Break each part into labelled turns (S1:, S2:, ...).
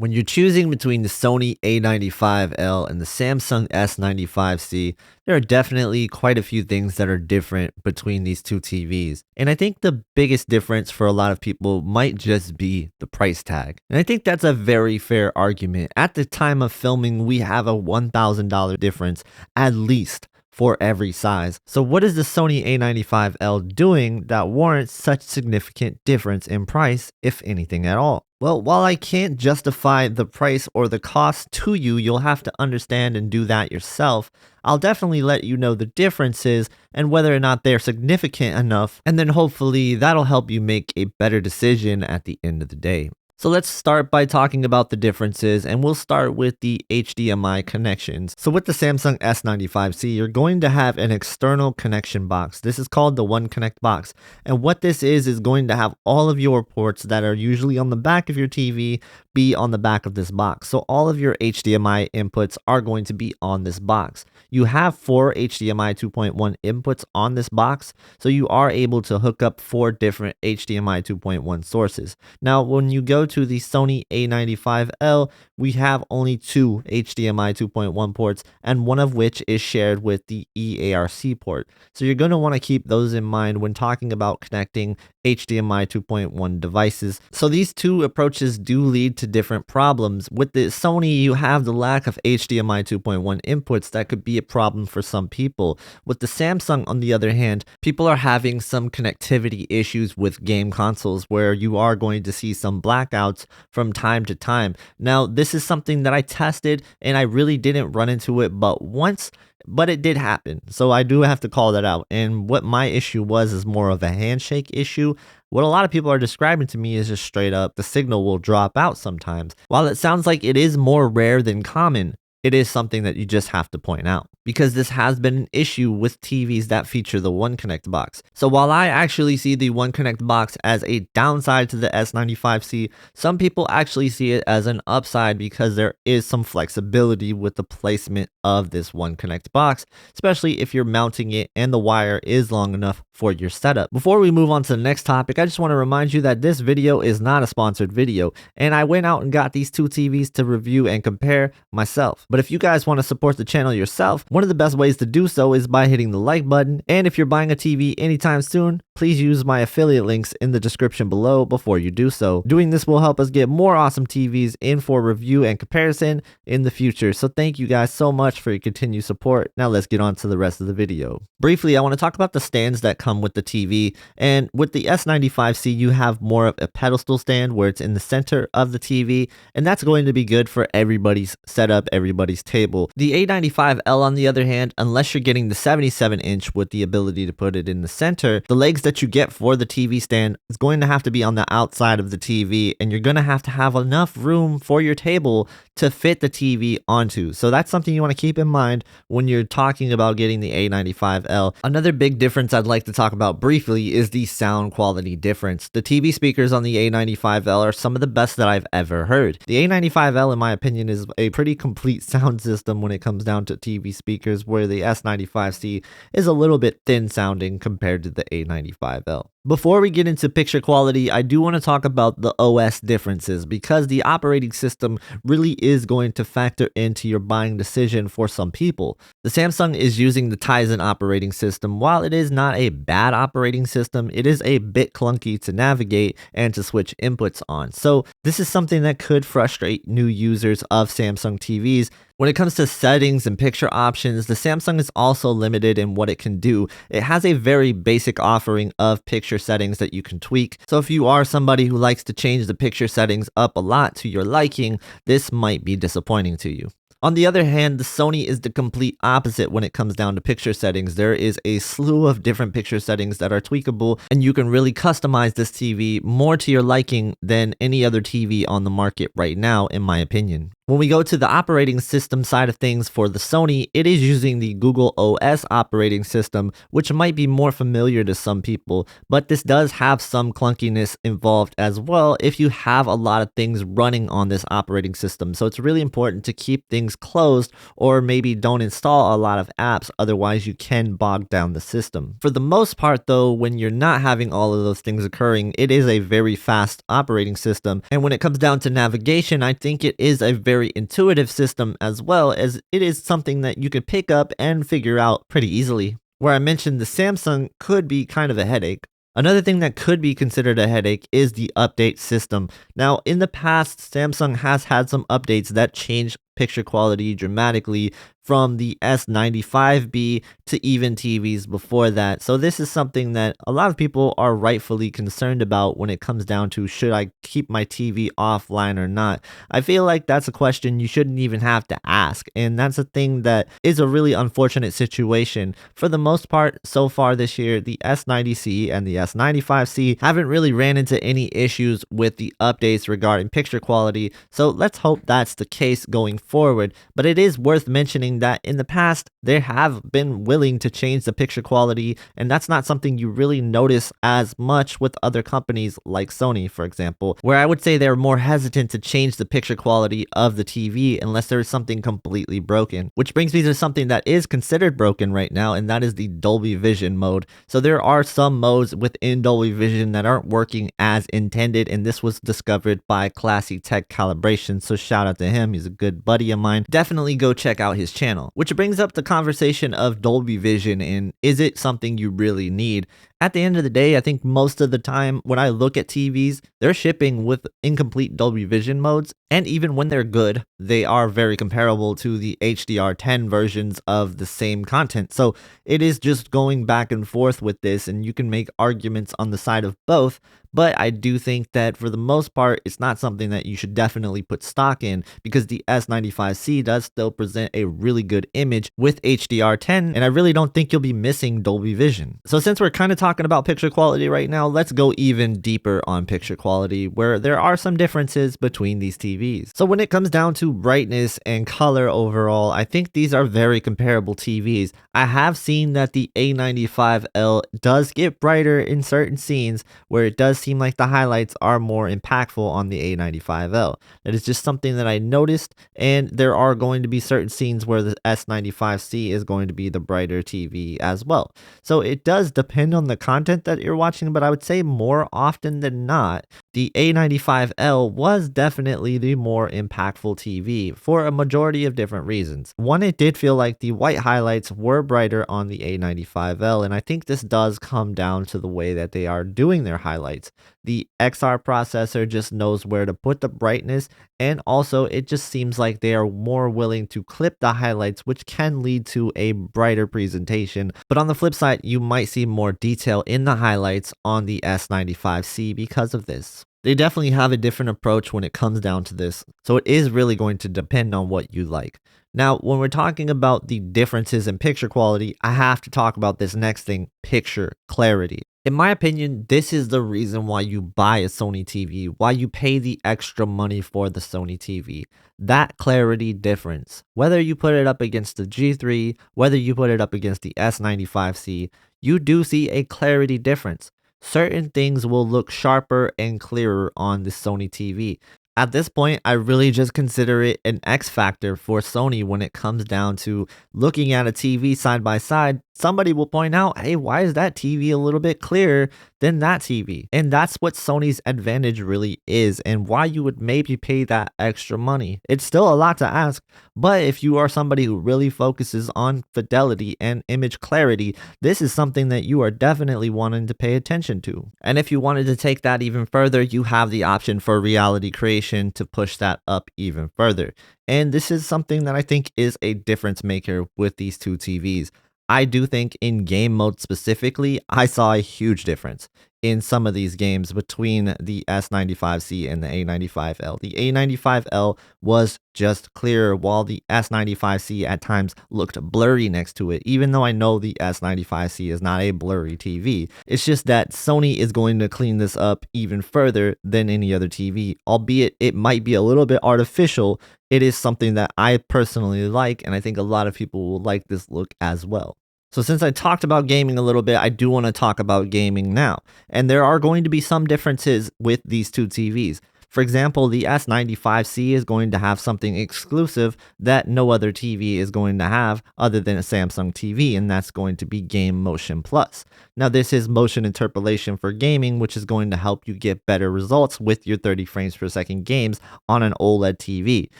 S1: When you're choosing between the Sony A95L and the Samsung S95C, there are definitely quite a few things that are different between these two TVs. And I think the biggest difference for a lot of people might just be the price tag. And I think that's a very fair argument. At the time of filming, we have a $1,000 difference at least for every size. So what is the Sony A95L doing that warrants such significant difference in price, if anything at all? Well, while I can't justify the price or the cost to you, you'll have to understand and do that yourself. I'll definitely let you know the differences and whether or not they're significant enough, and then hopefully that'll help you make a better decision at the end of the day. So let's start by talking about the differences, and we'll start with the HDMI connections. So with the Samsung S95C, you're going to have an external connection box. This is called the One Connect box. And what this is going to have all of your ports that are usually on the back of your TV be on the back of this box. So all of your HDMI inputs are going to be on this box. You have 4 HDMI 2.1 inputs on this box, so you are able to hook up 4 different HDMI 2.1 sources. Now, when you go to the Sony A95L, we have only 2 HDMI 2.1 ports, and one of which is shared with the eARC port. So you're going to want to keep those in mind when talking about connecting HDMI 2.1 devices. So these two approaches do lead to different problems. With the Sony, you have the lack of HDMI 2.1 inputs that could be a problem for some people. With the Samsung, on the other hand, people are having some connectivity issues with game consoles where you are going to see some blackouts from time to time. Now, this is something that I tested and I really didn't run into it but once, but it did happen. So I do have to call that out. And what my issue was is more of a handshake issue. What a lot of people are describing to me is just straight up the signal will drop out sometimes. While it sounds like it is more rare than common, it is something that you just have to point out, because this has been an issue with TVs that feature the One Connect box. So while I actually see the One Connect box as a downside to the S95C, some people actually see it as an upside because there is some flexibility with the placement of this One Connect box, especially if you're mounting it and the wire is long enough for your setup. Before we move on to the next topic, I just want to remind you that this video is not a sponsored video, and I went out and got these two TVs to review and compare myself. But if you guys want to support the channel yourself, one of the best ways to do so is by hitting the like button. And if you're buying a TV anytime soon, please use my affiliate links in the description below before you do so. Doing this will help us get more awesome TVs in for review and comparison in the future. So thank you guys so much for your continued support. Now let's get on to the rest of the video. Briefly, I want to talk about the stands that come with the TV. And with the S95C, you have more of a pedestal stand where it's in the center of the TV, and that's going to be good for everybody's setup, everybody's table. The A95L, on the other hand, unless you're getting the 77-inch with the ability to put it in the center, the legs that you get for the TV stand is going to have to be on the outside of the TV, and you're going to have enough room for your table to fit the TV onto. So that's something you want to keep in mind when you're talking about getting the A95L. Another big difference I'd like to talk about briefly is the sound quality difference. The TV speakers on the A95L are some of the best that I've ever heard. The A95L, in my opinion, is a pretty complete sound system when it comes down to TV speakers, where the S95C is a little bit thin sounding compared to the A95L. Before we get into picture quality, I do want to talk about the OS differences, because the operating system really is going to factor into your buying decision for some people. The Samsung is using the Tizen operating system. While it is not a bad operating system, it is a bit clunky to navigate and to switch inputs on. So this is something that could frustrate new users of Samsung TVs. When it comes to settings and picture options, the Samsung is also limited in what it can do. It has a very basic offering of picture settings that you can tweak. So if you are somebody who likes to change the picture settings up a lot to your liking, this might be disappointing to you. On the other hand, the Sony is the complete opposite when it comes down to picture settings. There is a slew of different picture settings that are tweakable, and you can really customize this TV more to your liking than any other TV on the market right now, in my opinion. When we go to the operating system side of things for the Sony, it is using the Google OS operating system, which might be more familiar to some people, but this does have some clunkiness involved as well if you have a lot of things running on this operating system. So it's really important to keep things things closed or maybe don't install a lot of apps, otherwise you can bog down the system. For the most part though, when you're not having all of those things occurring, it is a very fast operating system, and when it comes down to navigation, I think it is a very intuitive system as well, as it is something that you could pick up and figure out pretty easily. Where I mentioned the Samsung could be kind of a headache. Another thing that could be considered a headache is the update system. Now, in the past, Samsung has had some updates that changed picture quality dramatically from the S95B to even TVs before that. So this is something that a lot of people are rightfully concerned about when it comes down to should I keep my TV offline or not. I feel like that's a question you shouldn't even have to ask, and that's a thing that is a really unfortunate situation. For the most part, so far this year, the S90C and the S95C haven't really ran into any issues with the updates regarding picture quality, so let's hope that's the case going forward. But it is worth mentioning that in the past, they have been willing to change the picture quality, and that's not something you really notice as much with other companies like Sony, for example, where I would say they're more hesitant to change the picture quality of the TV unless there is something completely broken. Which brings me to something that is considered broken right now, and that is the Dolby Vision mode. So there are some modes within Dolby Vision that aren't working as intended, and this was discovered by Classy Tech Calibration, so shout out to him, he's a good buddy of mine. Definitely go check out his channel. Which brings up the conversation of Dolby Vision and is it something you really need? At the end of the day, I think most of the time when I look at TVs, they're shipping with incomplete Dolby Vision modes, and even when they're good, they are very comparable to the HDR10 versions of the same content. So it is just going back and forth with this, and you can make arguments on the side of both, but I do think that for the most part, it's not something that you should definitely put stock in, because the S95C does still present a really good image with HDR10, and I really don't think you'll be missing Dolby Vision. So since we're kind of talking about picture quality right now, let's go even deeper on picture quality, where there are some differences between these TVs. So when it comes down to brightness and color overall, I think these are very comparable TVs. I have seen that the A95L does get brighter in certain scenes where it does seem like the highlights are more impactful on the A95L. That is just something that I noticed, and there are going to be certain scenes where the S95C is going to be the brighter TV as well. So it does depend on the content that you're watching, but I would say more often than not, the A95L was definitely the more impactful TV for a majority of different reasons. One, it did feel like the white highlights were brighter on the A95L, and I think this does come down to the way that they are doing their highlights. The XR processor just knows where to put the brightness, and also it just seems like they are more willing to clip the highlights, which can lead to a brighter presentation. But on the flip side, you might see more detail in the highlights on the S95C because of this. They definitely have a different approach when it comes down to this, so it is really going to depend on what you like. Now, when we're talking about the differences in picture quality, I have to talk about this next thing, picture clarity. In my opinion, this is the reason why you buy a Sony TV, why you pay the extra money for the Sony TV. That clarity difference. Whether you put it up against the G3, whether you put it up against the S95C, you do see a clarity difference. Certain things will look sharper and clearer on the Sony TV. At this point, I really just consider it an X factor for Sony when it comes down to looking at a TV side by side. Somebody will point out, hey, why is that TV a little bit clearer than that TV? And that's what Sony's advantage really is, and why you would maybe pay that extra money. It's still a lot to ask, but if you are somebody who really focuses on fidelity and image clarity, this is something that you are definitely wanting to pay attention to. And if you wanted to take that even further, you have the option for reality creation to push that up even further. And this is something that I think is a difference maker with these two TVs. I do think in game mode specifically, I saw a huge difference in some of these games between the S95C and the A95L. The A95L was just clearer, while the S95C at times looked blurry next to it, even though I know the S95C is not a blurry TV. It's just that Sony is going to clean this up even further than any other TV, albeit it might be a little bit artificial. It is something that I personally like, and I think a lot of people will like this look as well. So since I talked about gaming a little bit, I do want to talk about gaming now. And there are going to be some differences with these two TVs. For example, the S95C is going to have something exclusive that no other TV is going to have other than a Samsung TV, and that's going to be Game Motion Plus. Now, this is motion interpolation for gaming, which is going to help you get better results with your 30 frames per second games on an OLED TV,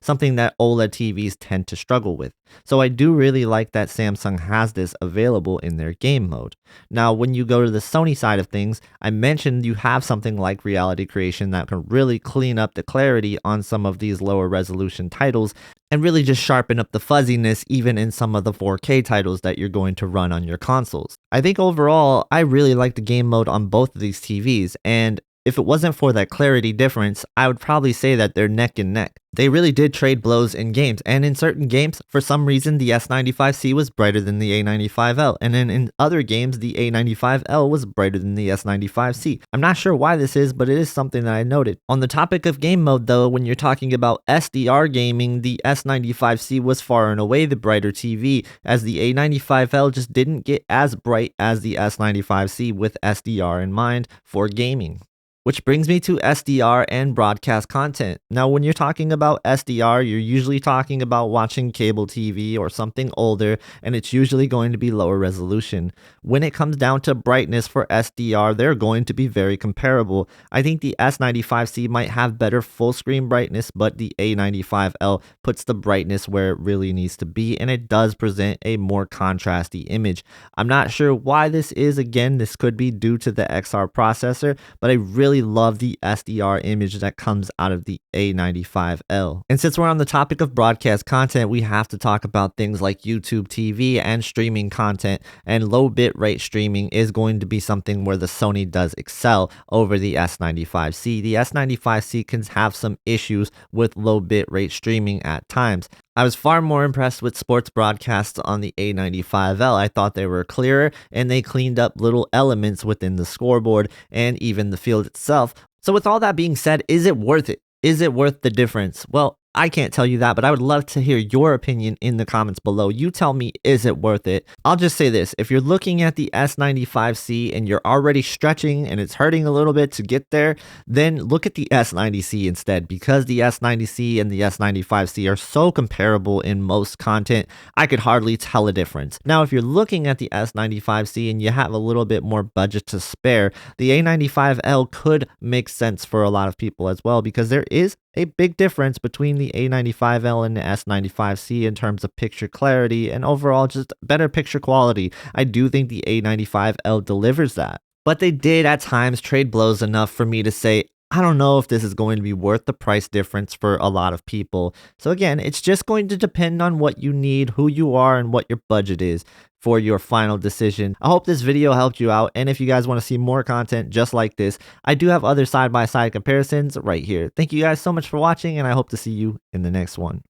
S1: something that OLED TVs tend to struggle with. So I do really like that Samsung has this available in their game mode. Now, when you go to the Sony side of things, I mentioned you have something like reality creation that can really clean up the clarity on some of these lower resolution titles and really just sharpen up the fuzziness even in some of the 4K titles that you're going to run on your consoles. I think overall, I really like the game mode on both of these TVs, and if it wasn't for that clarity difference, I would probably say that they're neck and neck. They really did trade blows in games, and in certain games, for some reason, the S95C was brighter than the A95L, and then in other games, the A95L was brighter than the S95C. I'm not sure why this is, but it is something that I noted. On the topic of game mode though, when you're talking about SDR gaming, the S95C was far and away the brighter TV, as the A95L just didn't get as bright as the S95C with SDR in mind for gaming. Which brings me to SDR and broadcast content. Now, when you're talking about SDR, you're usually talking about watching cable TV or something older, and it's usually going to be lower resolution. When it comes down to brightness for SDR, they're going to be very comparable. I think the S95C might have better full screen brightness, but the A95L puts the brightness where it really needs to be, and it does present a more contrasty image. I'm not sure why this is. Again, this could be due to the XR processor, but I really love the SDR image that comes out of the A95L. And since we're on the topic of broadcast content, we have to talk about things like YouTube TV and streaming content, and low bitrate streaming is going to be something where the Sony does excel over the S95C. The S95C can have some issues with low bitrate streaming at times. I was far more impressed with sports broadcasts on the A95L. I thought they were clearer and they cleaned up little elements within the scoreboard and even the field itself. So with all that being said, is it worth it? Is it worth the difference? Well, I can't tell you that, but I would love to hear your opinion in the comments below. You tell me, is it worth it? I'll just say this. If you're looking at the S95C and you're already stretching and it's hurting a little bit to get there, then look at the S90C instead, because the S90C and the S95C are so comparable in most content, I could hardly tell a difference. Now, if you're looking at the S95C and you have a little bit more budget to spare, the A95L could make sense for a lot of people as well, because there is a big difference between the A95L and the S95C in terms of picture clarity and overall just better picture quality. I do think the A95L delivers that. But they did at times trade blows enough for me to say, I don't know if this is going to be worth the price difference for a lot of people. So again, it's just going to depend on what you need, who you are, and what your budget is for your final decision. I hope this video helped you out, and if you guys want to see more content just like this, I do have other side-by-side comparisons right here. Thank you guys so much for watching, and I hope to see you in the next one.